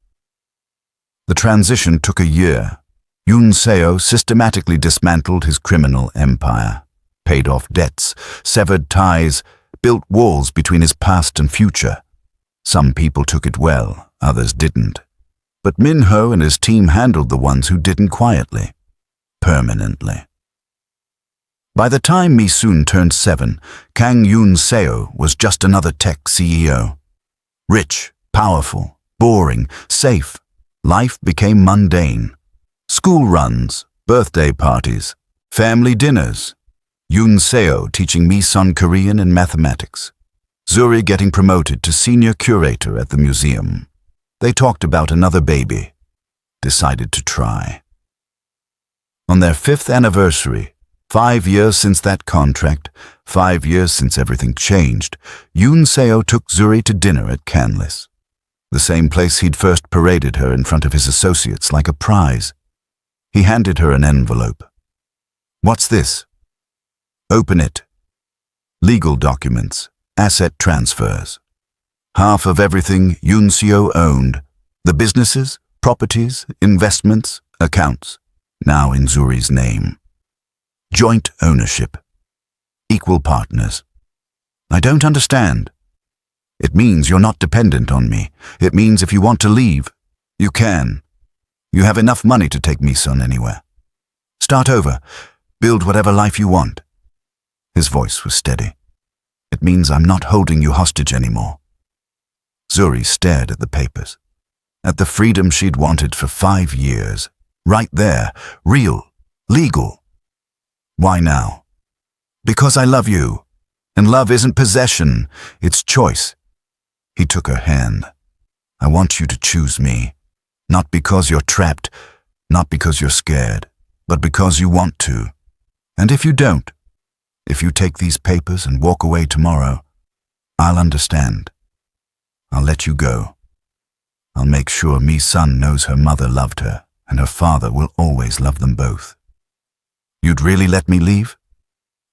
Speaker 3: The transition took a year. Yoon Seo systematically dismantled his criminal empire, paid off debts, severed ties, built walls between his past and future. Some people took it well, others didn't. But Min-ho and his team handled the ones who didn't quietly, permanently. By the time Mi-soon turned 7, Kang Yoon Seo was just another tech CEO. Rich, powerful, boring, safe. Life became mundane. School runs, birthday parties, family dinners. Yoon Seo teaching Mi-son Korean and mathematics. Zuri getting promoted to senior curator at the museum. They talked about another baby. Decided to try. On their 5th anniversary, 5 years since that contract, 5 years since everything changed, Yoon Seo took Zuri to dinner at Canlis, the same place he'd first paraded her in front of his associates like a prize. He handed her an envelope. "What's this?" "Open it." Legal documents, asset transfers. Half of everything Yoon Seo owned, the businesses, properties, investments, accounts, now in Zuri's name. Joint ownership. Equal partners. "I don't understand." "It means you're not dependent on me. It means if you want to leave, you can. You have enough money to take Mi-son anywhere. Start over. Build whatever life you want." His voice was steady. "It means I'm not holding you hostage anymore." Zuri stared at the papers, at the freedom she'd wanted for 5 years. Right there, real, legal. "Why now?" "Because I love you. And love isn't possession, it's choice." He took her hand. "I want you to choose me. Not because you're trapped, not because you're scared, but because you want to. And if you don't, if you take these papers and walk away tomorrow, I'll understand. I'll let you go. I'll make sure Mi-son knows her mother loved her, and her father will always love them both. You'd really let me leave?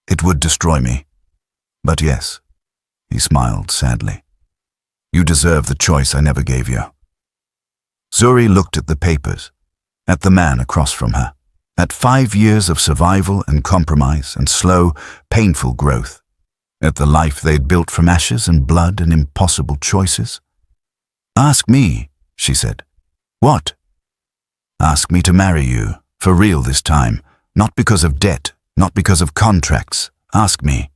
Speaker 3: It would destroy me. But yes." He smiled sadly. "You deserve the choice I never gave you." Zuri looked at the papers, at the man across from her, at 5 years of survival and compromise and slow, painful growth, at the life they'd built from ashes and blood and impossible choices. Ask me, she said. What? Ask me to marry you, for real this time, not because of debt, not because of contracts. Ask me.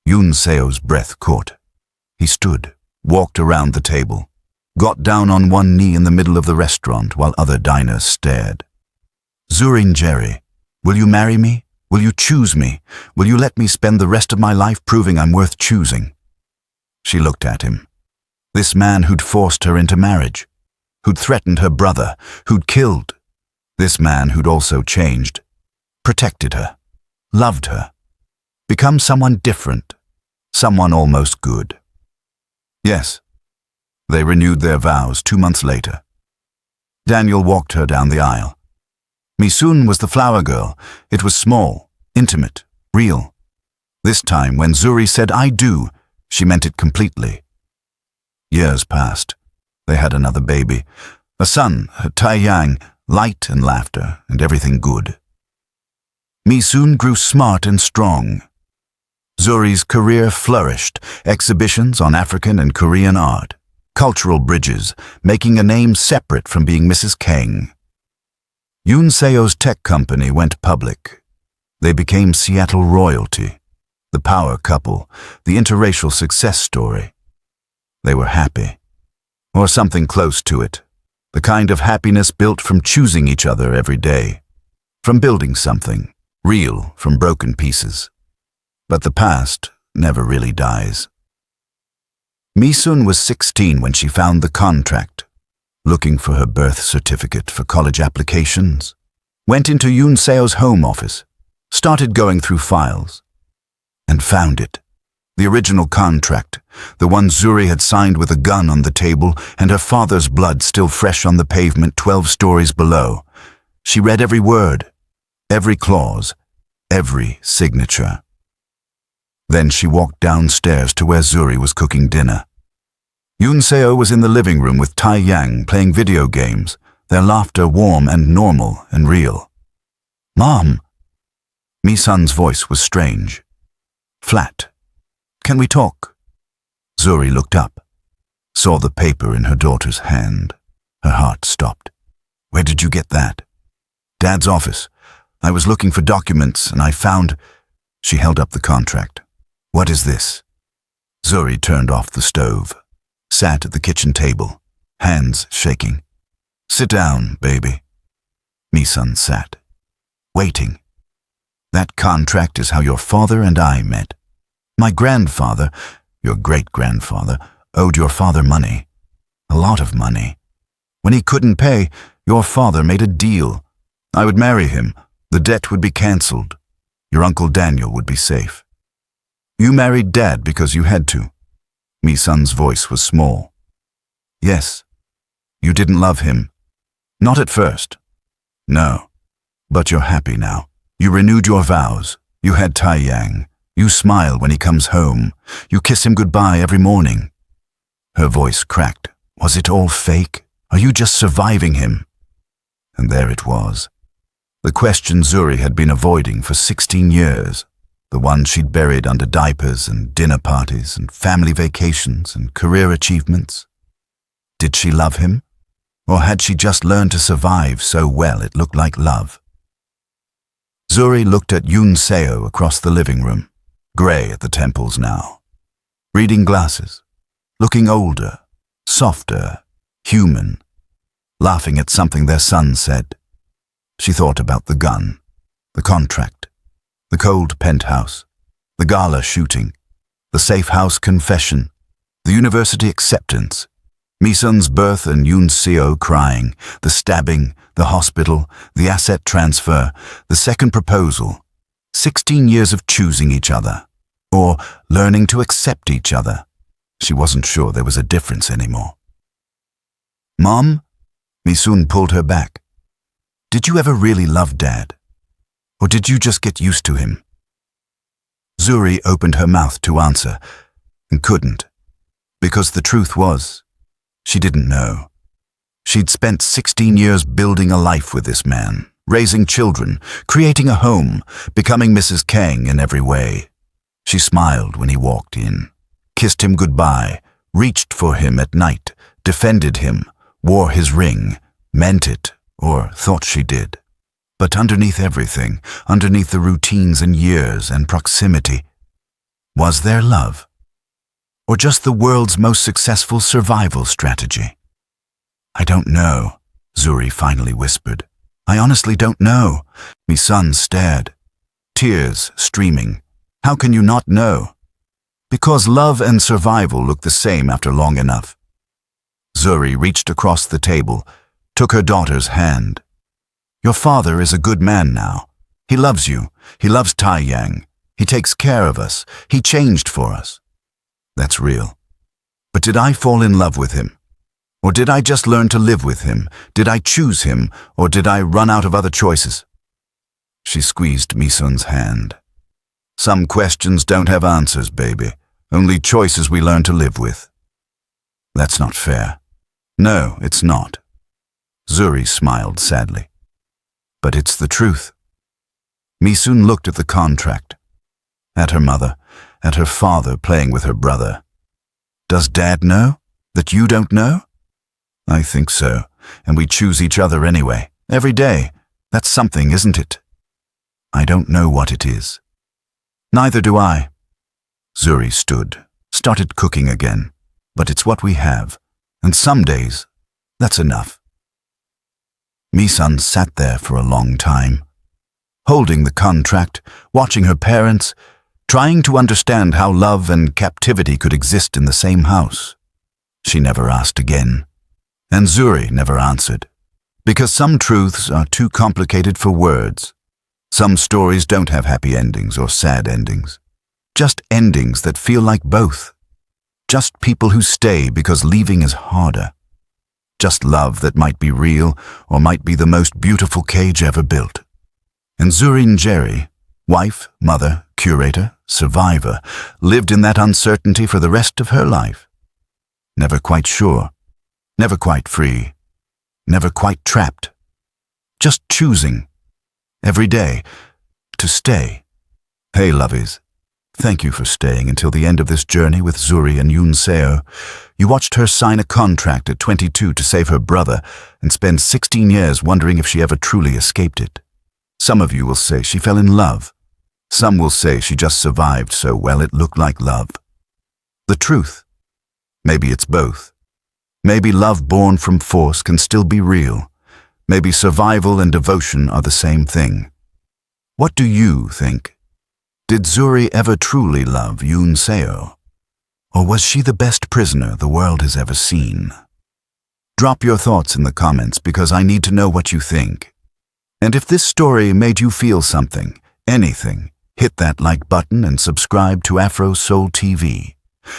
Speaker 3: Yoon Seo's breath caught. He stood, walked around the table, got down on one knee in the middle of the restaurant while other diners stared. Zuri Jerry, will you marry me? Will you choose me? Will you let me spend the rest of my life proving I'm worth choosing? She looked at him. This man who'd forced her into marriage, who'd threatened her brother, who'd killed. This man who'd also changed, protected her, loved her, become someone different, someone almost good. Yes, they renewed their vows 2 months later. Daniel walked her down the aisle. Misun was the flower girl. It was small, intimate, real. This time, when Zuri said, "I do," she meant it completely. Years passed. They had another baby. A son, Taiyang, light and laughter, and everything good. Misun grew smart and strong. Zuri's career flourished, exhibitions on African and Korean art, cultural bridges, making a name separate from being Mrs. Kang. Yoon Seo's tech company went public. They became Seattle royalty, the power couple, the interracial success story. They were happy, or something close to it, the kind of happiness built from choosing each other every day, from building something, real from broken pieces. But the past never really dies. Misun was 16 when she found the contract, looking for her birth certificate for college applications, went into Yoon Seo's home office, started going through files, and found it. The original contract, the one Zuri had signed with a gun on the table and her father's blood still fresh on the pavement 12 stories below. She read every word, every clause, every signature. Then she walked downstairs to where Zuri was cooking dinner. Yoon Seo was in the living room with Taiyang playing video games, their laughter warm and normal and real. "Mom!" Misun's voice was strange, flat. "Can we talk?" Zuri looked up, saw the paper in her daughter's hand. Her heart stopped. "Where did you get that?" "Dad's office. I was looking for documents and I found..." She held up the contract. "What is this?" Zuri turned off the stove, sat at the kitchen table, hands shaking. "Sit down, baby." Misun sat, waiting. "That contract is how your father and I met. My grandfather, your great-grandfather, owed your father money. A lot of money. When he couldn't pay, your father made a deal. I would marry him. The debt would be cancelled. Your Uncle Daniel would be safe. You married Dad because you had to." Misun's voice was small. "Yes. You didn't love him. Not at first. No. But you're happy now. You renewed your vows. You had Taiyang. You smile when he comes home. You kiss him goodbye every morning." Her voice cracked. Was it all fake? Are you just surviving him? And there it was. The question Zuri had been avoiding for 16 years. The one she'd buried under diapers and dinner parties and family vacations and career achievements. Did she love him? Or had she just learned to survive so well it looked like love? Zuri looked at Yoon Seo across the living room, grey at the temples now. Reading glasses, looking older, softer, human, laughing at something their son said. She thought about the gun, the contract, the cold penthouse, the gala shooting, the safe house confession, the university acceptance, Misun's birth and Yoon Seo crying, the stabbing, the hospital, the asset transfer, the second proposal, 16 years of choosing each other, or learning to accept each other. She wasn't sure there was a difference anymore. "Mom?" Misun pulled her back. "Did you ever really love Dad? Or did you just get used to him?" Zuri opened her mouth to answer, and couldn't, because the truth was, she didn't know. She'd spent 16 years building a life with this man, raising children, creating a home, becoming Mrs. Kang in every way. She smiled when he walked in, kissed him goodbye, reached for him at night, defended him, wore his ring, meant it, or thought she did. But underneath everything, underneath the routines and years and proximity, was there love? Or just the world's most successful survival strategy? I don't know, Zuri finally whispered. I honestly don't know. Mi-sun stared, tears streaming. How can you not know? Because love and survival look the same after long enough. Zuri reached across the table, took her daughter's hand. Your father is a good man now. He loves you. He loves Taiyang. He takes care of us. He changed for us. That's real. But did I fall in love with him? Or did I just learn to live with him? Did I choose him, or did I run out of other choices? She squeezed Mi-sun's hand. Some questions don't have answers, baby. Only choices we learn to live with. That's not fair. No, it's not. Zuri smiled sadly. But it's the truth. Mi-sun looked at the contract, at her mother, at her father playing with her brother. Does Dad know that you don't know? I think so, and we choose each other anyway, every day. That's something, isn't it? I don't know what it is. Neither do I. Zuri stood, started cooking again. But it's what we have, and some days, that's enough. Mi-sun sat there for a long time, holding the contract, watching her parents, trying to understand how love and captivity could exist in the same house. She never asked again, and Zuri never answered, because some truths are too complicated for words. Some stories don't have happy endings or sad endings, just endings that feel like both. Just people who stay because leaving is harder. Just love that might be real or might be the most beautiful cage ever built. And Zuri Njeri, wife, mother, curator, survivor, lived in that uncertainty for the rest of her life. Never quite sure, never quite free, never quite trapped. Just choosing, every day, to stay. Hey, lovies. Thank you for staying until the end of this journey with Zuri and Yoon Seo. You watched her sign a contract at 22 to save her brother and spend 16 years wondering if she ever truly escaped it. Some of you will say she fell in love. Some will say she just survived so well it looked like love. The truth? Maybe it's both. Maybe love born from force can still be real. Maybe survival and devotion are the same thing. What do you think? Did Zuri ever truly love Yoon Seo? Or was she the best prisoner the world has ever seen? Drop your thoughts in the comments because I need to know what you think. And if this story made you feel something, anything, hit that like button and subscribe to Afro-Seoul TV.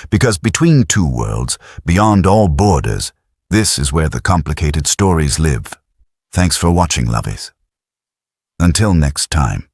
Speaker 3: Because between two worlds, beyond all borders, this is where the complicated stories live. Thanks for watching, lovies. Until next time.